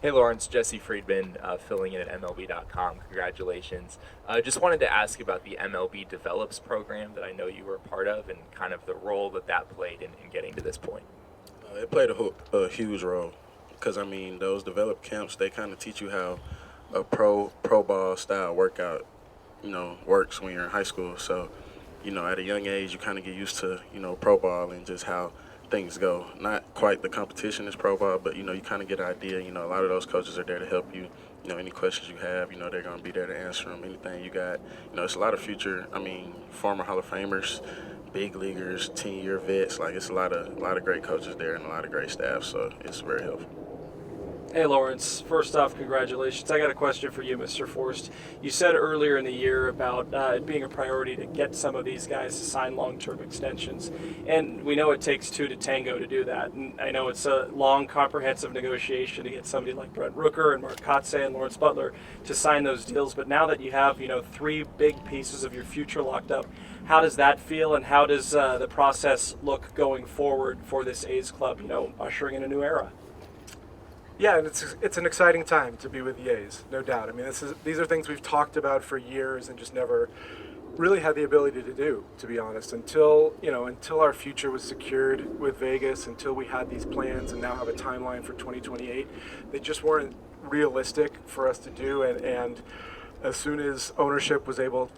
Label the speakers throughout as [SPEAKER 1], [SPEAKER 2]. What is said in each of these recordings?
[SPEAKER 1] Hey Lawrence, Jesse Friedman, filling in at MLB.com. Congratulations. Just wanted to ask about the MLB Develops program that I know you were a part of and kind of the role that that played in getting to this point.
[SPEAKER 2] It played a huge role because those develop camps they kind of teach you how a pro ball style workout works when you're in high school. So at a young age you kind of get used to pro ball and just how things go. Not quite the competition is pro ball, but you kind of get an idea. A lot of those coaches are there to help you. Any questions you have, they're going to be there to answer them. Anything you got, it's a lot of future. Former Hall of Famers, big leaguers, 10-year vets. Like it's a lot of great coaches there and a lot of great staff. So it's very helpful.
[SPEAKER 3] Hey Lawrence, first off, congratulations. I got a question for you, Mr. Forrest. You said earlier in the year about it being a priority to get some of these guys to sign long-term extensions, and we know it takes two to tango to do that. And I know it's a long, comprehensive negotiation to get somebody like Brent Rooker and Mark Kotze and Lawrence Butler to sign those deals. But now that you have three big pieces of your future locked up, how does that feel, and how does the process look going forward for this A's club? Ushering in a new era.
[SPEAKER 4] Yeah, and it's an exciting time to be with the A's, no doubt. I mean, these are things we've talked about for years and just never really had the ability to do, to be honest, until our future was secured with Vegas, until we had these plans and now have a timeline for 2028. They just weren't realistic for us to do, and as soon as ownership was able,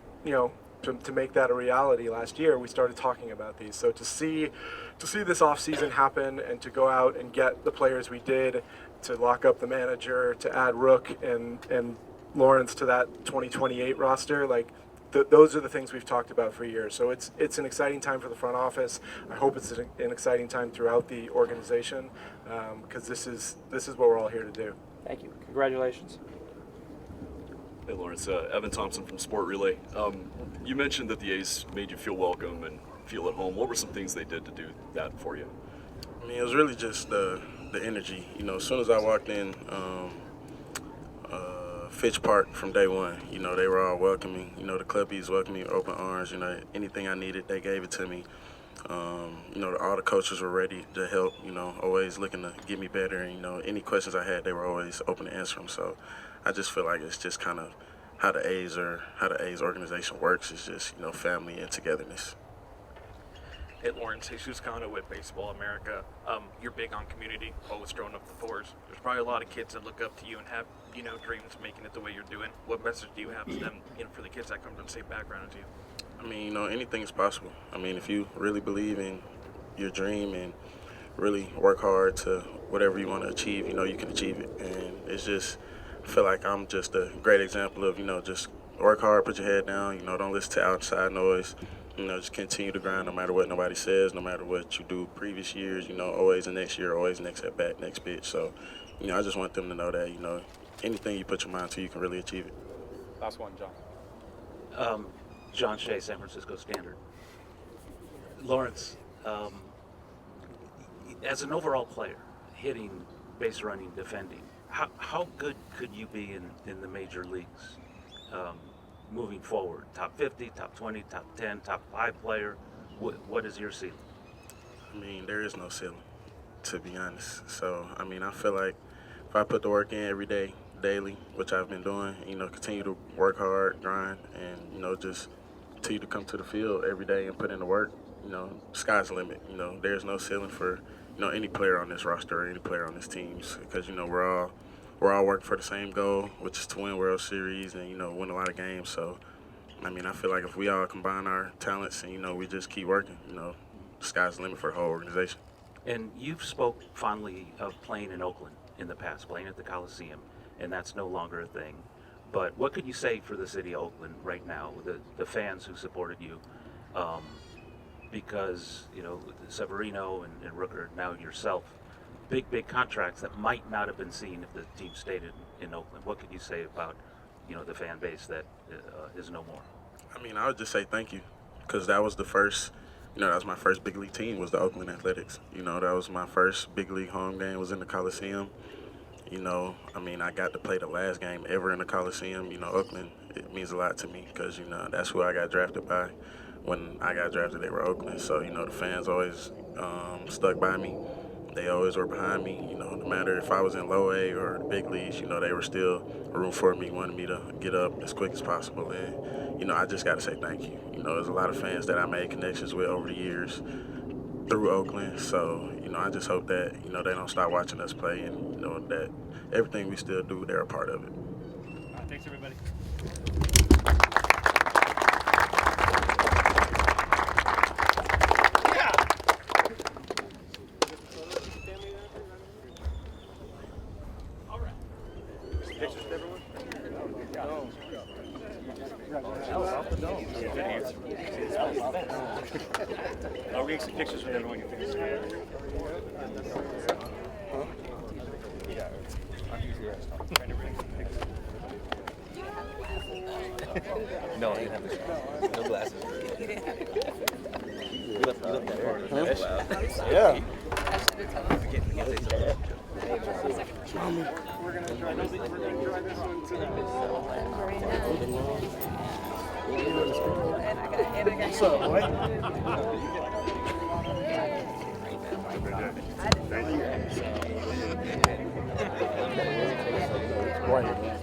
[SPEAKER 4] to make that a reality last year, we started talking about these. So to see this off season happen and to go out and get the players we did, to lock up the manager, to add Rook and Lawrence to that 2028 roster, like those are the things we've talked about for years. So it's an exciting time for the front office. I hope it's an exciting time throughout the organization, because this is what we're all here to do.
[SPEAKER 3] Thank you. Congratulations.
[SPEAKER 5] Hey Lawrence, Evan Thompson from Sport Relay. You mentioned that the A's made you feel welcome and feel at home. What were some things they did to do that for you?
[SPEAKER 2] It was really just the energy. As soon as I walked in Fitch Park from day one, they were all welcoming. The clubbies welcomed me with open arms. Anything I needed, they gave it to me. All the coaches were ready to help. Always looking to get me better. And, any questions I had, they were always open to answer them. So I just feel like it's just kind of how the A's organization works. Is just family and togetherness.
[SPEAKER 6] Hey Lawrence, Jesus Cano with Baseball America. You're big on community, always throwing up the fours. There's probably a lot of kids that look up to you and have, dreams of making it the way you're doing. What message do you have to them, for the kids that come from the same background as you?
[SPEAKER 2] Anything is possible. If you really believe in your dream and really work hard to whatever you want to achieve, you can achieve it. And it's just, I feel like I'm just a great example of, just work hard, put your head down, don't listen to outside noise. Just continue to grind no matter what nobody says, no matter what you do previous years, always the next year, always next at bat, next pitch. So, I just want them to know that, anything you put your mind to, you can really achieve it.
[SPEAKER 7] Last one, John.
[SPEAKER 8] John Shea, San Francisco Standard. Lawrence, as an overall player, hitting, base running, defending, how good could you be in the major leagues moving forward? Top 50, top 20, top 10, top 5 player? What is your ceiling?
[SPEAKER 2] There is no ceiling, to be honest. So, I feel like if I put the work in every day, daily, which I've been doing, continue to work hard, grind, and, just continue to come to the field every day and put in the work, sky's the limit. There's no ceiling for, any player on this roster or any player on this team, because, we're all working for the same goal, which is to win World Series and, win a lot of games. So, I feel like if we all combine our talents and, we just keep working, the sky's the limit for the whole organization.
[SPEAKER 8] And you've spoke fondly of playing in Oakland in the past, playing at the Coliseum, and that's no longer a thing. But what could you say for the city of Oakland right now, the fans who supported you? Because, Severino and Rooker, now yourself, big contracts that might not have been seen if the team stayed in Oakland. What could you say about, the fan base that is no more?
[SPEAKER 2] I would just say thank you, because that was the first, that was my first big league team was the Oakland Athletics. That was my first big league home game was in the Coliseum. I got to play the last game ever in the Coliseum. Oakland, it means a lot to me because, that's who I got drafted by. When I got drafted, they were Oakland. So, the fans always stuck by me. they always were behind me. You know, no matter if I was in low A or the big leagues, you know, they were still rooting for me, wanted me to get up as quick as possible. And, you know, I just got to say thank you. You know, there's a lot of fans that I made connections with over the years through Oakland. So, you know, I just hope that, you know, they don't stop watching us play and, you know, that everything we still do, they're a part of it.
[SPEAKER 7] Thanks, everybody. I'll get some pictures with everyone.
[SPEAKER 9] No, I didn't have this. No glasses. You left that part.
[SPEAKER 2] Yeah.
[SPEAKER 4] We're gonna try this one too.
[SPEAKER 10] What's up, boy?
[SPEAKER 2] Thank you.